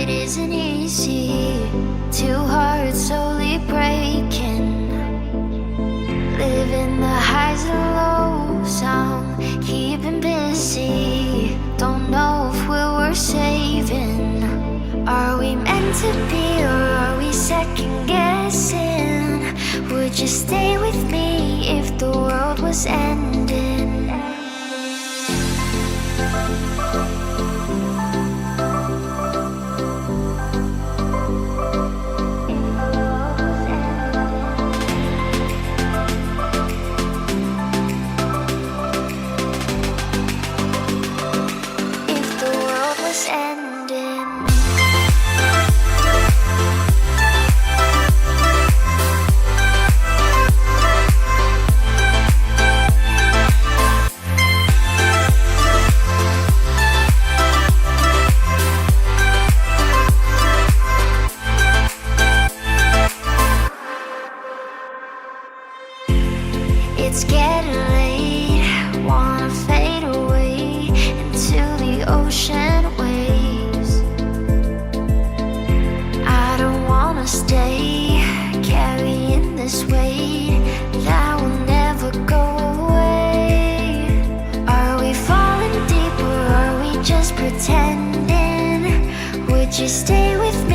it isn't easy. Two hearts slowly breaking, living the highs and lows. I'm keeping busy. Don't know if we're worth saving. Are we meant to be, or are we second guessing? Would you stay with me if the world was ending? If the world was ending. It's getting late, wanna fade away into the ocean waves. I don't wanna stay carrying this weight that will never go away. Are we falling deep, or are we just pretending? Would you stay with me